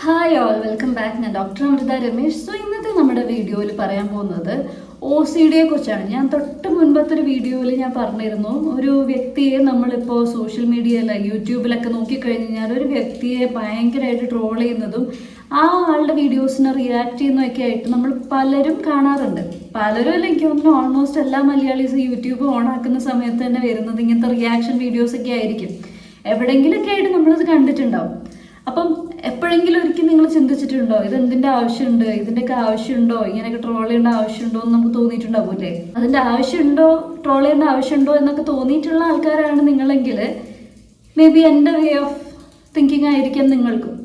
Hi all, welcome back. ഞാൻ doctor Amrita Ramesh. So ഇന്നത്തെ നമ്മുടെ വീഡിയോയിൽ പറയാൻ പോകുന്നത് OCD കുറിച്ചാണ്. ഞാൻ തൊട്ട് മുൻപത്തെ ഒരു വീഡിയോയിൽ ഞാൻ പറഞ്ഞിരുന്നു, ഒരു വ്യക്തിയെ നമ്മളിപ്പോൾ സോഷ്യൽ മീഡിയയില യൂട്യൂബിലൊക്കെ നോക്കിക്കഴിഞ്ഞാൽ ഒരു വ്യക്തിയെ ഭയങ്കരമായിട്ട് ട്രോൾ ചെയ്യുന്നതും ആ ആളുടെ വീഡിയോസിനെ റിയാക്ട് ചെയ്യുന്നതൊക്കെ ആയിട്ട് നമ്മൾ പലരും കാണാറുണ്ട്. പലരും അല്ല, എനിക്ക് തോന്നുന്നു ഓൾമോസ്റ്റ് എല്ലാ മലയാളീസ് യൂട്യൂബ് ഓൺ ആക്കുന്ന സമയത്ത് തന്നെ വരുന്നത് ഇങ്ങനത്തെ റിയാക്ഷൻ വീഡിയോസൊക്കെ ആയിരിക്കും. എവിടെയെങ്കിലുമൊക്കെ ആയിട്ട് നമ്മളത് കണ്ടിട്ടുണ്ടാവും. അപ്പം എപ്പോഴെങ്കിലും ഒരിക്കലും നിങ്ങൾ ചിന്തിച്ചിട്ടുണ്ടോ, ഇതെന്തിൻ്റെ ആവശ്യമുണ്ട്, ഇതിൻ്റെയൊക്കെ ആവശ്യമുണ്ടോ, ഇങ്ങനെയൊക്കെ ട്രോൾ ചെയ്യേണ്ട ആവശ്യമുണ്ടോ എന്ന് നമുക്ക് തോന്നിയിട്ടുണ്ടാവൂല്ലേ? അതിൻ്റെ ആവശ്യമുണ്ടോ, ട്രോൾ ചെയ്യേണ്ട ആവശ്യമുണ്ടോ എന്നൊക്കെ തോന്നിയിട്ടുള്ള ആൾക്കാരാണ് നിങ്ങളെങ്കിൽ മേ ബി എൻ്റെ വേ ഓഫ് തിങ്കിങ് ആയിരിക്കാം നിങ്ങൾക്കും.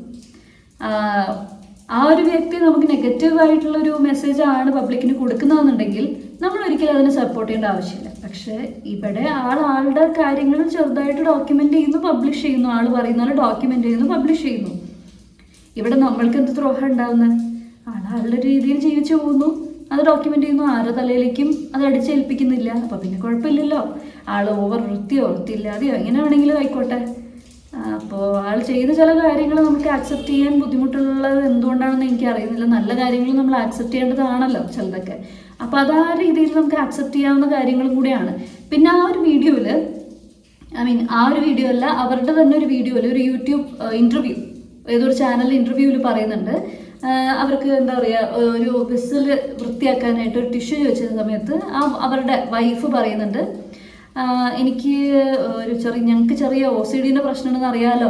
ആ ഒരു വ്യക്തി നമുക്ക് നെഗറ്റീവായിട്ടുള്ളൊരു മെസ്സേജാണ് പബ്ലിക്കിന് കൊടുക്കുന്നതെന്നുണ്ടെങ്കിൽ നമ്മൾ ഒരിക്കലും അതിനെ സപ്പോർട്ട് ചെയ്യേണ്ട ആവശ്യമില്ല. പക്ഷേ ഇവിടെ ആളുടെ കാര്യങ്ങൾ ചെറുതായിട്ട് ഡോക്യുമെൻ്റ് ചെയ്യുന്നു, പബ്ലിഷ് ചെയ്യുന്നു. ആൾ പറയുന്ന പോലെ ഡോക്യുമെൻ്റ് ചെയ്യുന്നു, പബ്ലിഷ് ചെയ്യുന്നു. ഇവിടെ നമ്മൾക്ക് എന്ത് ദ്രോഹം ഉണ്ടാവുന്നത്? ആളുടെ രീതിയിൽ ജീവിച്ചു പോകുന്നു, അത് ഡോക്യുമെൻ്റ് ചെയ്യുന്നു, ആരുടെ തലയിലേക്കും അത് അടിച്ചേൽപ്പിക്കുന്നില്ല. അപ്പോൾ പിന്നെ കുഴപ്പമില്ലല്ലോ. ആൾ ഓവർ വൃത്തിയില്ലാതെയോ എങ്ങനെ വേണമെങ്കിലും ആയിക്കോട്ടെ. അപ്പോൾ ആൾ ചെയ്ത ചില കാര്യങ്ങൾ നമുക്ക് ആക്സെപ്റ്റ് ചെയ്യാൻ ബുദ്ധിമുട്ടുള്ളത് എന്തുകൊണ്ടാണെന്ന് എനിക്ക് അറിയുന്നില്ല. നല്ല കാര്യങ്ങൾ നമ്മൾ ആക്സെപ്റ്റ് ചെയ്യേണ്ടതാണല്ലോ ചിലതൊക്കെ. അപ്പോൾ അത് ആ രീതിയിൽ നമുക്ക് ആക്സെപ്റ്റ് ചെയ്യാവുന്ന കാര്യങ്ങളും കൂടെയാണ്. പിന്നെ ആ ഒരു വീഡിയോയിൽ ആ ഒരു വീഡിയോ അല്ല, അവരുടെ തന്നെ ഒരു വീഡിയോയിൽ ഒരു യൂട്യൂബ് ഇൻ്റർവ്യൂ, ഏതൊരു ചാനൽ ഇൻ്റർവ്യൂവിൽ പറയുന്നുണ്ട്, അവർക്ക് എന്താ പറയുക, ഒരു വിസിൽ വൃത്തിയാക്കാനായിട്ട് ഒരു ടിഷ്യൂ ചോദിച്ച സമയത്ത് അവരുടെ വൈഫ് പറയുന്നുണ്ട്, എനിക്ക് ഞങ്ങൾക്ക് ചെറിയ OCDൻ്റെ പ്രശ്നമുണ്ടെന്ന് അറിയാമല്ലോ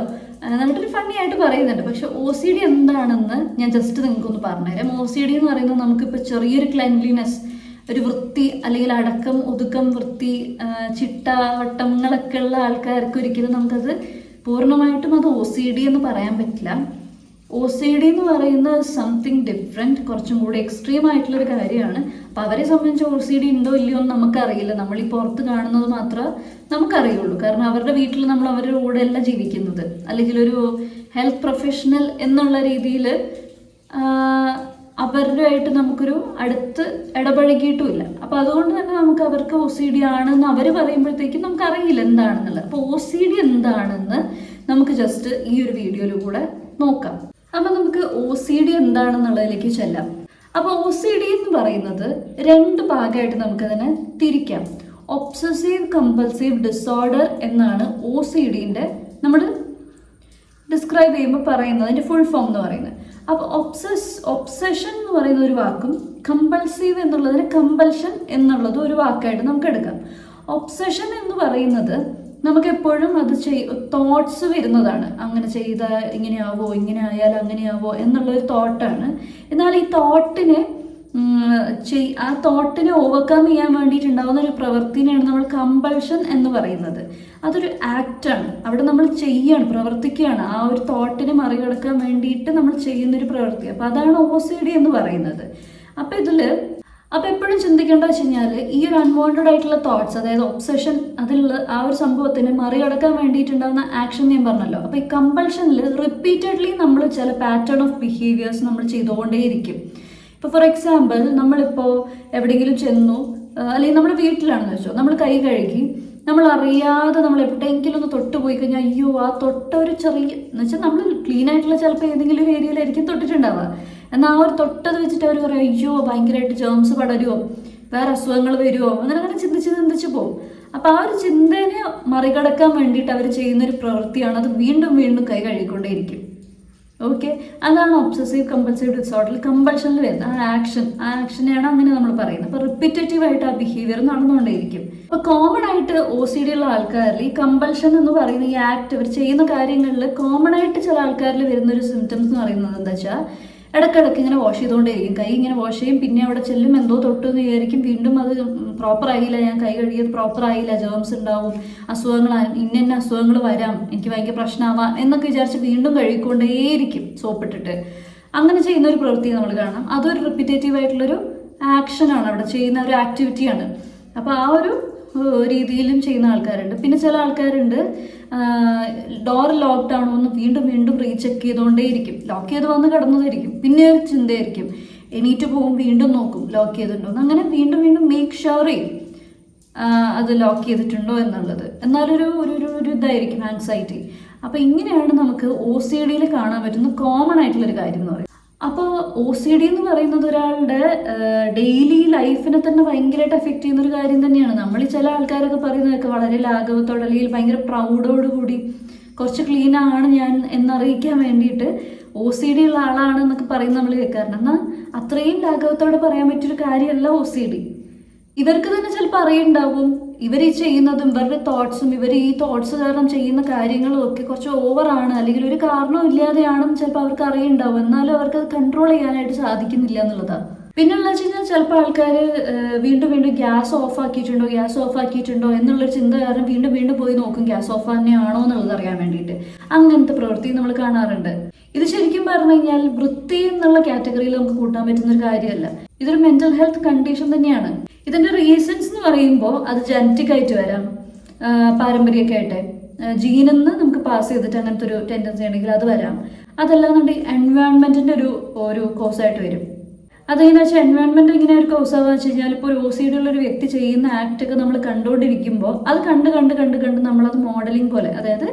എന്നിട്ടൊരു ഫണ്ണി ആയിട്ട് പറയുന്നുണ്ട്. പക്ഷെ OCD എന്താണെന്ന് ഞാൻ ജസ്റ്റ് നിങ്ങൾക്കൊന്ന് പറഞ്ഞുതരാം. OCD എന്ന് പറയുന്നത് നമുക്കിപ്പോൾ ചെറിയൊരു ക്ലെൻലിനെസ്, ഒരു വൃത്തി അല്ലെങ്കിൽ അടക്കം ഒതുക്കം വൃത്തി ചിട്ടവട്ടങ്ങളൊക്കെ ഉള്ള ആൾക്കാർക്ക് ഒരിക്കലും നമുക്കത് പൂർണ്ണമായിട്ടും അത് OCD എന്ന് പറയാൻ പറ്റില്ല. OCD എന്ന് പറയുന്നത് സംതിങ് ഡിഫറെൻറ്റ്, കുറച്ചും കൂടി എക്സ്ട്രീം ആയിട്ടുള്ളൊരു കാര്യമാണ്. അപ്പോൾ അവരെ സംബന്ധിച്ച് OCD ഉണ്ടോ ഇല്ലയോ എന്ന് നമുക്കറിയില്ല. നമ്മൾ ഈ പുറത്ത് കാണുന്നത് മാത്രമേ നമുക്കറിയുള്ളൂ. കാരണം അവരുടെ വീട്ടിൽ നമ്മൾ അവരുടെ കൂടെ അല്ല ജീവിക്കുന്നത്, അല്ലെങ്കിൽ ഒരു ഹെൽത്ത് പ്രൊഫഷണൽ എന്നുള്ള രീതിയിൽ അവരുമായിട്ട് നമുക്കൊരു അടുത്ത് ഇടപഴകിയിട്ടുമില്ല. അപ്പോൾ അതുകൊണ്ട് തന്നെ നമുക്ക് അവർക്ക് OCD ആണെന്ന് അവർ പറയുമ്പോഴത്തേക്കും നമുക്കറിയില്ല എന്താണെന്നുള്ളത്. അപ്പോൾ OCD എന്താണെന്ന് നമുക്ക് ജസ്റ്റ് ഈ ഒരു വീഡിയോയിൽ കൂടെ നോക്കാം. അപ്പം നമുക്ക് OCD എന്താണെന്നുള്ളതിലേക്ക് ചെല്ലാം. അപ്പോൾ OCD എന്ന് പറയുന്നത് രണ്ട് ഭാഗമായിട്ട് നമുക്കതിനെ തിരിക്കാം. ഒബ്സസീവ് കമ്പൾസീവ് ഡിസോർഡർ എന്നാണ് OCDൻ്റെ നമ്മൾ ഡിസ്ക്രൈബ് ചെയ്യുമ്പോൾ പറയുന്നത്, അതിൻ്റെ ഫുൾ ഫോം എന്ന് പറയുന്നത്. അപ്പോൾ ഒബ്സഷൻ എന്ന് പറയുന്ന ഒരു വാക്കും കമ്പൾസീവ് എന്നുള്ളതിന് കമ്പൽഷൻ എന്നുള്ളതും ഒരു വാക്കായിട്ട് നമുക്ക് എടുക്കാം. ഒബ്സഷൻ എന്ന് പറയുന്നത് നമുക്കെപ്പോഴും അത് തോട്ട്സ് വരുന്നതാണ്. അങ്ങനെ ചെയ്താൽ ഇങ്ങനെയാവോ, ഇങ്ങനെ ആയാൽ അങ്ങനെയാവോ എന്നുള്ളൊരു തോട്ടാണ്. എന്നാൽ ഈ ആ തോട്ടിനെ ഓവർകം ചെയ്യാൻ വേണ്ടിയിട്ടുണ്ടാകുന്ന ഒരു പ്രവൃത്തിനെയാണ് നമ്മൾ കമ്പൾഷൻ എന്ന് പറയുന്നത്. അതൊരു ആക്റ്റാണ്. അവിടെ നമ്മൾ പ്രവർത്തിക്കുകയാണ്. ആ ഒരു തോട്ടിനെ മറികടക്കാൻ വേണ്ടിയിട്ട് നമ്മൾ ചെയ്യുന്നൊരു പ്രവൃത്തി. അപ്പോൾ അതാണ് OCD എന്ന് പറയുന്നത്. അപ്പോൾ എപ്പോഴും ചിന്തിക്കേണ്ടത് വെച്ച് കഴിഞ്ഞാൽ ഈ ഒരു അൺവാണ്ടഡ് ആയിട്ടുള്ള തോട്ട്സ്, അതായത് ഒബ്സഷൻ, അതിലുള്ള ആ ഒരു സംഭവത്തിനെ മറികടക്കാൻ വേണ്ടിയിട്ടുണ്ടാകുന്ന ആക്ഷൻ ഞാൻ പറഞ്ഞല്ലോ. അപ്പോൾ ഈ കമ്പൾഷനിൽ റിപ്പീറ്റഡ്ലി നമ്മൾ ചില പാറ്റേൺ ഓഫ് ബിഹേവിയേഴ്സ് നമ്മൾ ചെയ്തുകൊണ്ടേയിരിക്കും. ഇപ്പോൾ ഫോർ എക്സാമ്പിൾ, നമ്മളിപ്പോൾ എവിടെയെങ്കിലും ചെന്നു, അല്ലെങ്കിൽ നമ്മുടെ വീട്ടിലാണെന്ന് വെച്ചോ, നമ്മൾ കൈ കഴുകി, നമ്മൾ അറിയാതെ നമ്മൾ എവിടെയെങ്കിലും ഒന്ന് തൊട്ട് പോയി കഴിഞ്ഞാൽ അയ്യോ ആ തൊട്ട ഒരു ചെറിയ എന്ന് വെച്ചാൽ നമ്മൾ ക്ലീൻ ആയിട്ടുള്ള ചിലപ്പോൾ ഏതെങ്കിലും ഒരു ഏരിയയിലായിരിക്കും തൊട്ടിട്ടുണ്ടാവുക. എന്നാൽ ആ ഒരു തൊട്ടത് വെച്ചിട്ട് അവർ പറയും അയ്യോ ഭയങ്കരമായിട്ട് ജേംസ് പടരുമോ, വേറെ അസുഖങ്ങൾ വരുമോ, അങ്ങനെ ചിന്തിച്ച് പോകും. അപ്പോൾ ആ ഒരു ചിന്തനെ മറികടക്കാൻ വേണ്ടിയിട്ട് അവർ ചെയ്യുന്നൊരു പ്രവൃത്തിയാണ് അത് വീണ്ടും വീണ്ടും കൈ കഴുകിക്കൊണ്ടേയിരിക്കും. ഓക്കെ, അതാണ് ഒബ്സസീവ് കമ്പൾസീവ് ഡിസോർഡറിൽ കമ്പൾഷനിൽ വരുന്നത് ആ ആക്ഷനെയാണ് അങ്ങനെ നമ്മൾ പറയുന്നത്. അപ്പോൾ റിപ്പീറ്റേറ്റീവ് ആയിട്ട് ആ ബിഹേവിയർ നടന്നുകൊണ്ടേയിരിക്കും. അപ്പോൾ കോമൺ ആയിട്ട് OCD ഉള്ള ആൾക്കാരിൽ ഈ കമ്പൾഷൻ എന്ന് പറയുന്ന ഈ ആക്ട് അവർ ചെയ്യുന്ന കാര്യങ്ങളിൽ കോമൺ ആയിട്ട് ചില ആൾക്കാരിൽ വരുന്നൊരു സിംറ്റംസ് എന്ന് പറയുന്നത് എന്താ വെച്ചാൽ, ഇടയ്ക്കിടയ്ക്ക് ഇങ്ങനെ വാഷ് ചെയ്തുകൊണ്ടേയിരിക്കും. കൈ ഇങ്ങനെ വാഷ് ചെയ്യും, പിന്നെ അവിടെ ചെല്ലും, എന്തോ തൊട്ടെന്ന് വിചാരിക്കും, വീണ്ടും അത് പ്രോപ്പർ ആയില്ല, ഞാൻ കൈ കഴുകിയത് പ്രോപ്പർ ആയില്ല, ജേംസ് ഉണ്ടാവും, ഇന്ന അസുഖങ്ങൾ വരാം, എനിക്ക് ഭയങ്കര പ്രശ്നമാവാം എന്നൊക്കെ വിചാരിച്ച് വീണ്ടും കഴുകിക്കൊണ്ടേയിരിക്കും സോപ്പിട്ടിട്ട്. അങ്ങനെ ചെയ്യുന്ന ഒരു പ്രവൃത്തി നമ്മൾ കാണാം. അതൊരു റിപ്പീറ്റേറ്റീവ് ആയിട്ടുള്ളൊരു ആക്ഷനാണ്, അവിടെ ചെയ്യുന്ന ഒരു ആക്ടിവിറ്റിയാണ്. അപ്പോൾ ആ ഒരു രീതിയിലും ചെയ്യുന്ന ആൾക്കാരുണ്ട്. പിന്നെ ചില ആൾക്കാരുണ്ട് ഡോർ ലോക്ക്ഡ് ആണോ എന്ന് വീണ്ടും വീണ്ടും റീചെക്ക് ചെയ്തുകൊണ്ടേയിരിക്കും. ലോക്ക് ചെയ്ത് വന്ന് കിടന്നതായിരിക്കും, പിന്നെ ഒരു ചിന്തയായിരിക്കും, എണീറ്റ് പോകും, വീണ്ടും നോക്കും ലോക്ക് ചെയ്തിട്ടുണ്ടോ എന്ന്. അങ്ങനെ വീണ്ടും വീണ്ടും മേക്ക് ഷുവർ ചെയ്യും അത് ലോക്ക് ചെയ്തിട്ടുണ്ടോ എന്നുള്ളത്. എന്നാലൊരു ഒരു ഇതായിരിക്കും ആൻസൈറ്റി. അപ്പോൾ ഇങ്ങനെയാണ് നമുക്ക് OCD കാണാൻ പറ്റുന്ന കോമൺ ആയിട്ടുള്ളൊരു കാര്യം എന്ന് പറയുന്നത്. അപ്പോൾ OCD എന്ന് പറയുന്നത് ഒരാളുടെ ഡെയിലി ലൈഫിനെ തന്നെ ഭയങ്കരമായിട്ട് എഫക്റ്റ് ചെയ്യുന്ന ഒരു കാര്യം തന്നെയാണ്. നമ്മൾ ചില ആൾക്കാരൊക്കെ പറയുന്നതൊക്കെ വളരെ ലാഘവത്തോടെ അല്ലെങ്കിൽ ഭയങ്കര പ്രൗഡോടുകൂടി കുറച്ച് ക്ലീൻ ആണ് ഞാൻ എന്നറിയിക്കാൻ വേണ്ടിയിട്ട് OCD ഉള്ള ആളാണെന്നൊക്കെ പറയുന്നത് നമ്മൾ കേൾക്കാറുണ്ട്. എന്നാൽ അത്രയും ലാഘവത്തോടെ പറയാൻ പറ്റിയൊരു കാര്യമല്ല OCD. ഇവർക്ക് തന്നെ ചിലപ്പോൾ അറിയുണ്ടാവും ഇവർ ഈ ചെയ്യുന്നതും ഇവരുടെ തോട്ട്സും ഇവർ ഈ തോട്ട്സ് കാരണം ചെയ്യുന്ന കാര്യങ്ങളും ഒക്കെ കുറച്ച് ഓവറാണ്, അല്ലെങ്കിൽ ഒരു കാരണവും ഇല്ലാതെയാണെന്ന് ചിലപ്പോൾ അവർക്ക് അറിയുണ്ടാവും. എന്നാലും അവർക്ക് അത് കൺട്രോൾ ചെയ്യാനായിട്ട് സാധിക്കുന്നില്ല എന്നുള്ളതാണ്. പിന്നെയുള്ള വെച്ച് കഴിഞ്ഞാൽ ചിലപ്പോൾ ആൾക്കാർ വീണ്ടും വീണ്ടും ഗ്യാസ് ഓഫ് ആക്കിയിട്ടുണ്ടോ എന്നുള്ളൊരു ചിന്ത കാരണം വീണ്ടും വീണ്ടും പോയി നോക്കും ഗ്യാസ് ഓഫ് തന്നെയാണോ എന്നുള്ളത് അറിയാൻ വേണ്ടിയിട്ട്. അങ്ങനത്തെ പ്രവൃത്തി നമ്മൾ കാണാറുണ്ട്. ഇത് ശരിക്കും പറഞ്ഞു കഴിഞ്ഞാൽ വൃത്തി എന്നുള്ള കാറ്റഗറിയിൽ നമുക്ക് കൂട്ടാൻ പറ്റുന്ന ഒരു കാര്യമല്ല. ഇതൊരു മെന്റൽ ഹെൽത്ത് കണ്ടീഷൻ തന്നെയാണ്. ഇതിന്റെ റീസൺസ് എന്ന് പറയുമ്പോൾ അത് ജനറ്റിക് ആയിട്ട് വരാം, പാരമ്പര്യമൊക്കെ ആയിട്ട് ജീനെന്ന് നമുക്ക് പാസ് ചെയ്തിട്ട് അങ്ങനത്തെ ഒരു ടെൻഡൻസി ഉണ്ടെങ്കിൽ അത് വരാം. അതല്ലാന്നുണ്ടെങ്കിൽ എൻവയോൺമെന്റിന്റെ ഒരു കോസായിട്ട് വരും. അതെങ്ങനെ വെച്ചാൽ എൻവയോൺമെന്റ് ഇങ്ങനെ ഒരു കോസാന്ന് വെച്ച് കഴിഞ്ഞാൽ ഇപ്പോൾ ഒരു OCD ഉള്ള ഒരു വ്യക്തി ചെയ്യുന്ന ആക്ട് ഒക്കെ നമ്മൾ കണ്ടുകൊണ്ടിരിക്കുമ്പോൾ അത് കണ്ട് നമ്മളത് മോഡലിംഗ് പോലെ, അതായത്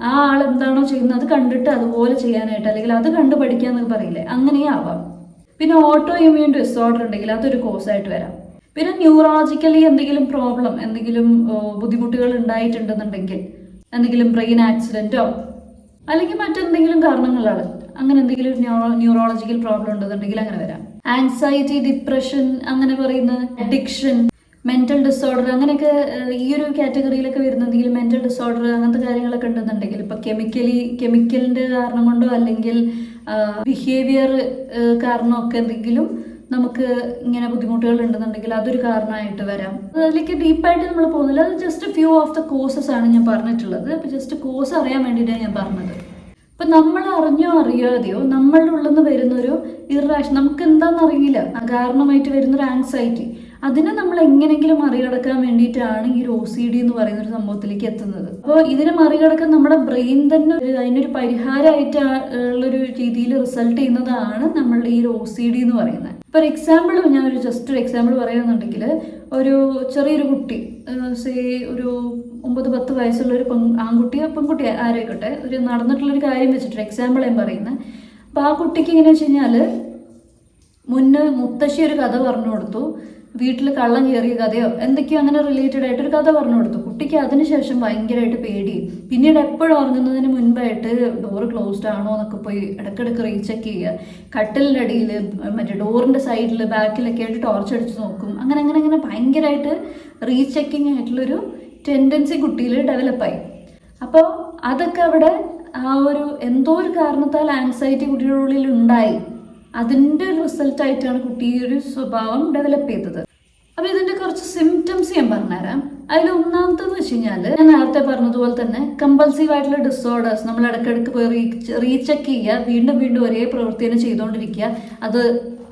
ആ ആൾ എന്താണോ ചെയ്യുന്നത് അത് കണ്ടിട്ട് അതുപോലെ ചെയ്യാനായിട്ട് അല്ലെങ്കിൽ അത് കണ്ടു പഠിക്കാന്നൊക്കെ പറയില്ലേ, അങ്ങനെ ആവാം. പിന്നെ ഓട്ടോ ഇമ്മ്യൂൺ ഡിസോർഡർ ഉണ്ടെങ്കിൽ അതൊരു കോസായിട്ട് വരാം. പിന്നെ ന്യൂറോളജിക്കലി എന്തെങ്കിലും പ്രോബ്ലം, എന്തെങ്കിലും ബുദ്ധിമുട്ടുകൾ ഉണ്ടായിട്ടുണ്ടെന്നുണ്ടെങ്കിൽ, എന്തെങ്കിലും ബ്രെയിൻ ആക്സിഡന്റോ അല്ലെങ്കിൽ മറ്റെന്തെങ്കിലും കാരണങ്ങളാണ് അങ്ങനെ എന്തെങ്കിലും ന്യൂറോളജിക്കൽ പ്രോബ്ലം ഉണ്ടെന്നുണ്ടെങ്കിൽ അങ്ങനെ വരാം. ആൻസൈറ്റി, ഡിപ്രഷൻ, അങ്ങനെ പറയുന്ന അഡിക്ഷൻ, മെന്റൽ ഡിസോർഡർ, അങ്ങനെയൊക്കെ ഈ ഒരു കാറ്റഗറിയിലൊക്കെ വരുന്ന എന്തെങ്കിലും മെന്റൽ ഡിസോർഡർ അങ്ങനത്തെ കാര്യങ്ങളൊക്കെ ഉണ്ടെന്നുണ്ടെങ്കിൽ, ഇപ്പൊ കെമിക്കലിന്റെ കാരണം കൊണ്ടോ അല്ലെങ്കിൽ ബിഹേവിയർ കാരണമൊക്കെ എന്തെങ്കിലും നമുക്ക് ഇങ്ങനെ ബുദ്ധിമുട്ടുകൾ ഉണ്ടെന്നുണ്ടെങ്കിൽ അതൊരു കാരണമായിട്ട് വരാം. അതിലേക്ക് ഡീപ്പായിട്ട് നമ്മൾ പോകുന്നില്ല. അത് just few of the causes ആണ് ഞാൻ പറഞ്ഞിട്ടുള്ളത്. അപ്പൊ ജസ്റ്റ് കോസ് അറിയാൻ വേണ്ടിയിട്ടാണ് ഞാൻ പറഞ്ഞത്. അപ്പൊ നമ്മൾ അറിഞ്ഞോ അറിയാതെയോ നമ്മളുടെ ഉള്ളിൽ നിന്ന് വരുന്നൊരു ഇറാഷൻ, നമുക്ക് എന്താണെന്നറിയില്ല, കാരണമായിട്ട് വരുന്നൊരു ആങ്സൈറ്റി, അതിനെ നമ്മൾ എങ്ങനെയെങ്കിലും മറികടക്കാൻ വേണ്ടിയിട്ടാണ് ഈ ഒരു OCD എന്ന് പറയുന്ന ഒരു സംഭവത്തിലേക്ക് എത്തുന്നത്. അപ്പോൾ ഇതിനെ മറികടക്കാൻ നമ്മുടെ ബ്രെയിൻ തന്നെ അതിനൊരു പരിഹാരമായിട്ട് ഉള്ളൊരു രീതിയിൽ റിസൾട്ട് ചെയ്യുന്നതാണ് നമ്മളുടെ ഈ ഒരു OCD എന്ന് പറയുന്നത്. ഇപ്പോൾ ഒരു എക്സാമ്പിൾ, ഞാൻ ജസ്റ്റ് ഒരു എക്സാമ്പിൾ പറയുകയാണെന്നുണ്ടെങ്കിൽ, ഒരു ചെറിയൊരു കുട്ടി, ഒരു 9-10 വയസ്സുള്ള ഒരു പെൺകുട്ടി ആരായിക്കോട്ടെ, ഒരു നടന്നിട്ടുള്ളൊരു കാര്യം വെച്ചിട്ട് എക്സാമ്പിൾ ഞാൻ പറയുന്നത്. അപ്പോൾ ആ കുട്ടിക്ക് എങ്ങനെയാ വെച്ച് കഴിഞ്ഞാൽ, മുന്നേ മുത്തശ്ശി ഒരു കഥ പറഞ്ഞു കൊടുത്തു, വീട്ടിൽ കള്ളം കയറിയ കഥയോ എന്തൊക്കെയോ അങ്ങനെ റിലേറ്റഡ് ആയിട്ടൊരു കഥ പറഞ്ഞു കൊടുത്തു. കുട്ടിക്ക് അതിനുശേഷം ഭയങ്കരമായിട്ട് പേടി. പിന്നീട് എപ്പോഴും ഉറങ്ങുന്നതിന് മുൻപായിട്ട് ഡോറ് ക്ലോസ്ഡ് ആണോ എന്നൊക്കെ പോയി ഇടയ്ക്കിടയ്ക്ക് റീചെക്ക് ചെയ്യുക. കട്ടിലിൻ്റെ അടിയിൽ, മറ്റേ ഡോറിൻ്റെ സൈഡിൽ, ബാക്കിലൊക്കെ ആയിട്ട് ടോർച്ച് അടിച്ച് നോക്കും. അങ്ങനെ ഭയങ്കരമായിട്ട് റീചെക്കിങ് ആയിട്ടുള്ളൊരു ടെൻഡൻസി കുട്ടിയിൽ ഡെവലപ്പായി. അപ്പോൾ അതൊക്കെ അവിടെ ആ ഒരു എന്തോ ഒരു കാരണത്താൽ ആൻസൈറ്റി കുട്ടിയുടെ ഉള്ളിൽ ഉണ്ടായി. അതിൻ്റെ റിസൾട്ടായിട്ടാണ് കുട്ടി ഈ ഒരു സ്വഭാവം ഡെവലപ്പ് ചെയ്തത്. അപ്പോൾ ഇതിൻ്റെ കുറച്ച് സിംറ്റംസ് ഞാൻ പറഞ്ഞുതരാം. അതിൽ ഒന്നാമത്തെന്ന് വെച്ച് കഴിഞ്ഞാൽ, ഞാൻ നേരത്തെ പറഞ്ഞതുപോലെ തന്നെ കമ്പൾസീവ് ആയിട്ടുള്ള ഡിസോർഡേഴ്സ്, നമ്മൾ ഇടയ്ക്കിടയ്ക്ക് പോയി റീചെക്ക് ചെയ്യുക, വീണ്ടും ഒരേ പ്രവൃത്തി തന്നെ ചെയ്തുകൊണ്ടിരിക്കുക.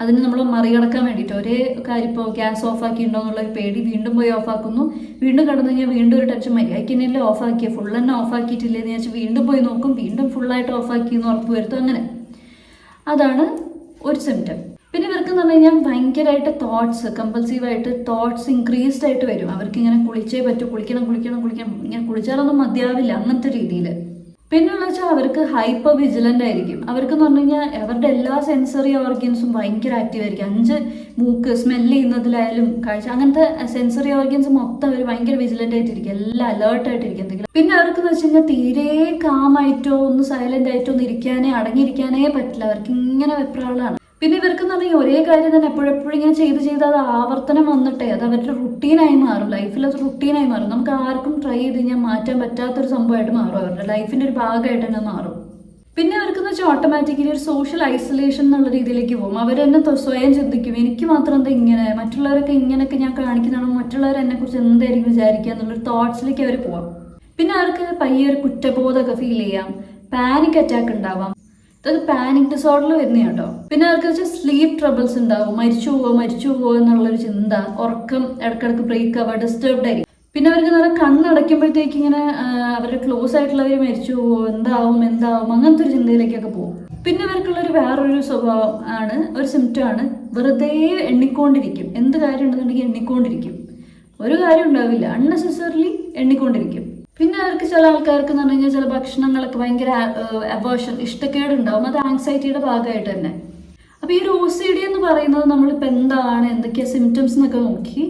അതിന് നമ്മൾ മറികടക്കാൻ വേണ്ടിയിട്ട് ഒരേ കാര്യം, ഇപ്പോൾ ഗ്യാസ് ഓഫ് ആക്കിയിട്ടുണ്ടോ എന്നുള്ളൊരു പേടി, വീണ്ടും പോയി ഓഫാക്കുന്നു, വീണ്ടും കടന്നു കഴിഞ്ഞാൽ വീണ്ടും ഒരു ടച്ച് മര്യാദയ്ക്ക് തന്നെയല്ലേ ഓഫാക്കിയ, ഫുൾ തന്നെ ഓഫാക്കിയിട്ടില്ലേ എന്ന് വെച്ചാൽ വീണ്ടും പോയി നോക്കും, വീണ്ടും ഫുള്ളായിട്ട് ഓഫാക്കി എന്ന് ഉറപ്പ് വരുത്തും. അങ്ങനെ അതാണ് ഒരു സിംറ്റം. പിന്നെ ഇവർക്ക് എന്ന് പറഞ്ഞു കഴിഞ്ഞാൽ ഭയങ്കരമായിട്ട് കമ്പൾസീവായിട്ട് തോട്ട്സ് ഇൻക്രീസ്ഡ് ആയിട്ട് വരും. അവർക്ക് ഇങ്ങനെ കുളിച്ചേ പറ്റൂ, കുളിക്കണം, ഇങ്ങനെ കുളിച്ചാലൊന്നും മതിയാവില്ല, അങ്ങനത്തെ രീതിയിൽ. പിന്നെയുള്ള വെച്ചാൽ അവർക്ക് ഹൈപ്പർ വിജിലൻ്റ് ആയിരിക്കും. അവർക്കെന്ന് പറഞ്ഞു കഴിഞ്ഞാൽ അവരുടെ എല്ലാ സെൻസറി ഓർഗൻസും ഭയങ്കര ആക്റ്റീവ് ആയിരിക്കും. 5 മൂക്ക്, സ്മെല്ല് ചെയ്യുന്നതിലായാലും കാഴ്ച, അങ്ങനത്തെ സെൻസറി ഓർഗൻസ് മൊത്തം അവർ ഭയങ്കര വിജിലൻ്റ് ആയിട്ടിരിക്കും, എല്ലാം അലേർട്ടായിട്ടിരിക്കും എന്തെങ്കിലും. പിന്നെ അവർക്കെന്ന് വെച്ച് കഴിഞ്ഞാൽ തീരെ കാമായിട്ടോ ഒന്ന് സൈലൻ്റ് ആയിട്ടോ ഒന്ന് അടങ്ങിയിരിക്കാനേ പറ്റില്ല. അവർക്ക് ഇങ്ങനെ വെപ്രാളാണ്. പിന്നെ ഇവർക്കെന്ന് പറഞ്ഞാൽ ഒരേ കാര്യം തന്നെ എപ്പോഴെപ്പോഴും ഇങ്ങനെ ചെയ്ത് അത് ആവർത്തനം വന്നിട്ടേ അത് അവരുടെ റുട്ടീനായി മാറും. ലൈഫിൽ അത് റുട്ടീനായി മാറും. നമുക്ക് ആർക്കും ട്രൈ ചെയ്ത് കഴിഞ്ഞാൽ മാറ്റാൻ പറ്റാത്തൊരു സംഭവമായിട്ട് മാറും. അവരുടെ ലൈഫിൻ്റെ ഒരു ഭാഗമായിട്ട് തന്നെ മാറും. പിന്നെ അവർക്കെന്ന് വെച്ചാൽ ഓട്ടോമാറ്റിക്കലി ഒരു സോഷ്യൽ ഐസൊലേഷൻ എന്നുള്ള രീതിയിലേക്ക് പോകും. അവർ തന്നെ സ്വയം ചിന്തിക്കും, എനിക്ക് മാത്രം എന്താ ഇങ്ങനെ, മറ്റുള്ളവരൊക്കെ ഇങ്ങനെയൊക്കെ ഞാൻ കാണിക്കുന്നതാണോ, മറ്റുള്ളവർ എന്നെക്കുറിച്ച് എന്തായിരിക്കും വിചാരിക്കുക എന്നുള്ളൊരു തോട്ട്സിലേക്ക് അവർ പോവാം. പിന്നെ അവർക്ക് പയ്യെ ഒരു കുറ്റബോധമൊക്കെ ഫീൽ ചെയ്യാം, പാനിക് അറ്റാക്ക് ഉണ്ടാവാം. ഇതൊക്കെ പാനിക് ഡിസോർഡറിൽ വരുന്ന കേട്ടോ. പിന്നെ അവർക്ക് വെച്ചാൽ സ്ലീപ്പ് ട്രബിൾസ് ഉണ്ടാവും, മരിച്ചു പോവോ എന്നുള്ളൊരു ചിന്ത, ഉറക്കം ഇടയ്ക്കിടയ്ക്ക് ബ്രേക്ക് ആവുക, ഡിസ്റ്റർബ്ഡ് ആയിരിക്കും. പിന്നെ അവർക്ക് നല്ല കണ്ണടയ്ക്കുമ്പോഴത്തേക്ക് ഇങ്ങനെ അവരുടെ ക്ലോസ് ആയിട്ടുള്ളവർ മരിച്ചു പോവോ, എന്താവും അങ്ങനത്തെ ഒരു ചിന്തയിലേക്കൊക്കെ പോകും. പിന്നെ അവർക്കുള്ളൊരു വേറൊരു സ്വഭാവം ആണ്, ഒരു സിംറ്റം ആണ്, വെറുതെ എണ്ണിക്കൊണ്ടിരിക്കും. എന്ത് കാര്യം ഉണ്ടെന്നുണ്ടെങ്കിൽ എണ്ണിക്കൊണ്ടിരിക്കും, ഒരു കാര്യം ഉണ്ടാവില്ല, അൺനെസസറിലി എണ്ണിക്കൊണ്ടിരിക്കും. പിന്നെ അവർക്ക് ചില ആൾക്കാർക്ക് എന്ന് പറഞ്ഞു കഴിഞ്ഞാൽ ചില ഭക്ഷണങ്ങളൊക്കെ ഭയങ്കര അവേർഷൻ, ഇഷ്ടക്കേടുണ്ടാവും. അത് ആങ്സൈറ്റിയുടെ ഭാഗമായിട്ട് തന്നെ. അപ്പോൾ ഈ ഒരു OCD എന്ന് പറയുന്നത് നമ്മളിപ്പോൾ എന്താണ്, എന്തൊക്കെയാണ് സിംറ്റംസ് എന്നൊക്കെ നോക്കി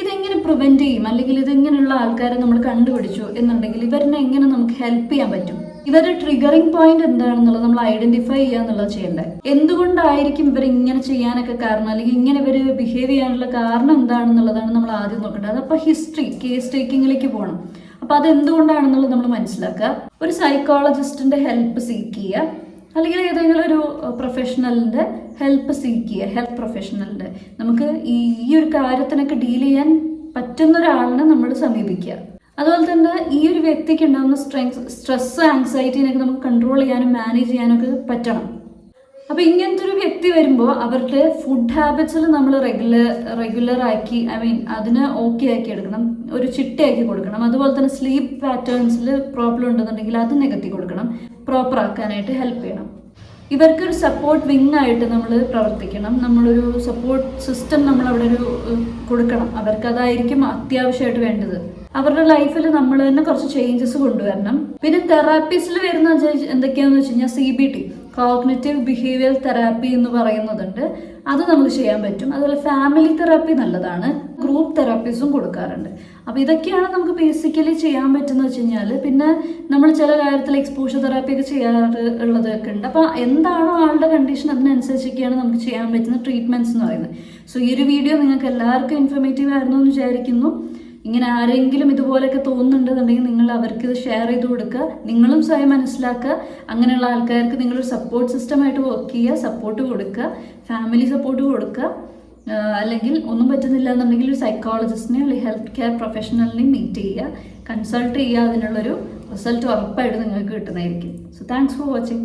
ഇതെങ്ങനെ പ്രിവെൻറ്റ് ചെയ്യും, അല്ലെങ്കിൽ ഇതെങ്ങനെയുള്ള ആൾക്കാരെ നമ്മൾ കണ്ടുപിടിച്ചു എന്നുണ്ടെങ്കിൽ ഇവരിനെ എങ്ങനെ നമുക്ക് ഹെൽപ്പ് ചെയ്യാൻ പറ്റും, ഇവരുടെ ട്രിഗറിങ് പോയിന്റ് എന്താണെന്നുള്ളത് നമ്മൾ ഐഡന്റിഫൈ ചെയ്യുക എന്നുള്ളത് ചെയ്യേണ്ടത്. എന്തുകൊണ്ടായിരിക്കും ഇവർ ഇങ്ങനെ ചെയ്യാനൊക്കെ കാരണം, അല്ലെങ്കിൽ ഇങ്ങനെ ഇവർ ബിഹേവ് ചെയ്യാനുള്ള കാരണം എന്താണെന്നുള്ളതാണ് നമ്മൾ ആദ്യം നോക്കേണ്ടത്. അതപ്പോൾ ഹിസ്റ്ററി, കേസ് ടേക്കിങ്ങിലേക്ക് പോകണം. അപ്പോൾ അതെന്തുകൊണ്ടാണെന്നുള്ളത് നമ്മൾ മനസ്സിലാക്കുക. ഒരു സൈക്കോളജിസ്റ്റിന്റെ ഹെൽപ്പ് സീക്ക് ചെയ്യുക, അല്ലെങ്കിൽ ഏതെങ്കിലും ഒരു പ്രൊഫഷണലിന്റെ ഹെൽപ്പ് സീക്ക് ചെയ്യുക. ഹെൽത്ത് പ്രൊഫഷണലിന്റെ നമുക്ക് ഈ ഒരു കാര്യത്തിനൊക്കെ ഡീൽ ചെയ്യാൻ പറ്റുന്ന ഒരാളിനെ നമ്മൾ സമീപിക്കുക. അതുപോലെ തന്നെ ഈ ഒരു വ്യക്തിക്ക് ഉണ്ടാകുന്ന സ്ട്രെസ്, ആങ്സൈറ്റിനൊക്കെ നമുക്ക് കൺട്രോൾ ചെയ്യാനും മാനേജ് ചെയ്യാനൊക്കെ പറ്റണം. അപ്പോൾ ഇങ്ങനത്തെ ഒരു വ്യക്തി വരുമ്പോൾ അവരുടെ ഫുഡ് ഹാബിറ്റ്സിൽ നമ്മൾ റെഗുലർ ആക്കി, അതിനെ ഓക്കെ ആക്കി എടുക്കണം, ഒരു ചിട്ടയാക്കി കൊടുക്കണം. അതുപോലെ തന്നെ സ്ലീപ്പ് പാറ്റേൺസിൽ പ്രോബ്ലം ഉണ്ടെന്നുണ്ടെങ്കിൽ അത് നികത്തി കൊടുക്കണം, പ്രോപ്പർ ആക്കാനായിട്ട് ഹെൽപ്പ് ചെയ്യണം. ഇവർക്കൊരു സപ്പോർട്ട് വിങ് ആയിട്ട് നമ്മൾ പ്രവർത്തിക്കണം. നമ്മളൊരു സപ്പോർട്ട് സിസ്റ്റം നമ്മൾ അവിടെ കൊടുക്കണം. അവർക്ക് അതായിരിക്കും അത്യാവശ്യമായിട്ട് വേണ്ടത്. അവരുടെ ലൈഫിൽ നമ്മൾ തന്നെ കുറച്ച് ചേഞ്ചസ് കൊണ്ടുവരണം. പിന്നെ തെറാപ്പീസിൽ വരുന്ന എന്തൊക്കെയാണെന്ന് വെച്ച് കഴിഞ്ഞാൽ CBT, കോഗ്നിറ്റീവ് ബിഹേവിയർ തെറാപ്പി എന്ന് പറയുന്നതുണ്ട്. അത് നമുക്ക് ചെയ്യാൻ പറ്റും. അതുപോലെ ഫാമിലി തെറാപ്പി നല്ലതാണ്. ഗ്രൂപ്പ് തെറാപ്പീസും കൊടുക്കാറുണ്ട്. അപ്പോൾ ഇതൊക്കെയാണ് നമുക്ക് ബേസിക്കലി ചെയ്യാൻ പറ്റുന്നത് വെച്ച് കഴിഞ്ഞാൽ. പിന്നെ നമ്മൾ ചില കാര്യത്തിൽ എക്സ്പോഷർ തെറാപ്പി ഒക്കെ ചെയ്യാറുള്ളതൊക്കെ ഉണ്ട്. അപ്പോൾ എന്താണോ ആളുടെ കണ്ടീഷൻ അതിനനുസരിച്ചൊക്കെയാണ് നമുക്ക് ചെയ്യാൻ പറ്റുന്ന ട്രീറ്റ്മെൻറ്റ്സ് എന്ന് പറയുന്നത്. സോ ഈ ഒരു വീഡിയോ നിങ്ങൾക്ക് എല്ലാവർക്കും ഇൻഫോർമേറ്റീവ് ആയിരുന്നു എന്ന് വിചാരിക്കുന്നു. ഇങ്ങനെ ആരെങ്കിലും ഇതുപോലെയൊക്കെ തോന്നുന്നുണ്ടെന്നുണ്ടെങ്കിൽ നിങ്ങൾ അവർക്ക് ഇത് ഷെയർ ചെയ്ത് കൊടുക്കുക. നിങ്ങളും സ്വയം മനസ്സിലാക്കുക. അങ്ങനെയുള്ള ആൾക്കാർക്ക് നിങ്ങളൊരു സപ്പോർട്ട് സിസ്റ്റമായിട്ട് വർക്ക് ചെയ്യുക, സപ്പോർട്ട് കൊടുക്കുക, ഫാമിലി സപ്പോർട്ട് കൊടുക്കുക. അല്ലെങ്കിൽ ഒന്നും പറ്റുന്നില്ല എന്നുണ്ടെങ്കിൽ ഒരു സൈക്കോളജിസ്റ്റിനെയോ അല്ലെങ്കിൽ ഹെൽത്ത് കെയർ പ്രൊഫഷണലിനെയും മീറ്റ് ചെയ്യുക, കൺസൾട്ട് ചെയ്യുക. അതിനുള്ളൊരു റിസൾട്ട് ഉറപ്പായിട്ട് നിങ്ങൾക്ക് കിട്ടുന്നതായിരിക്കും. So thanks for watching.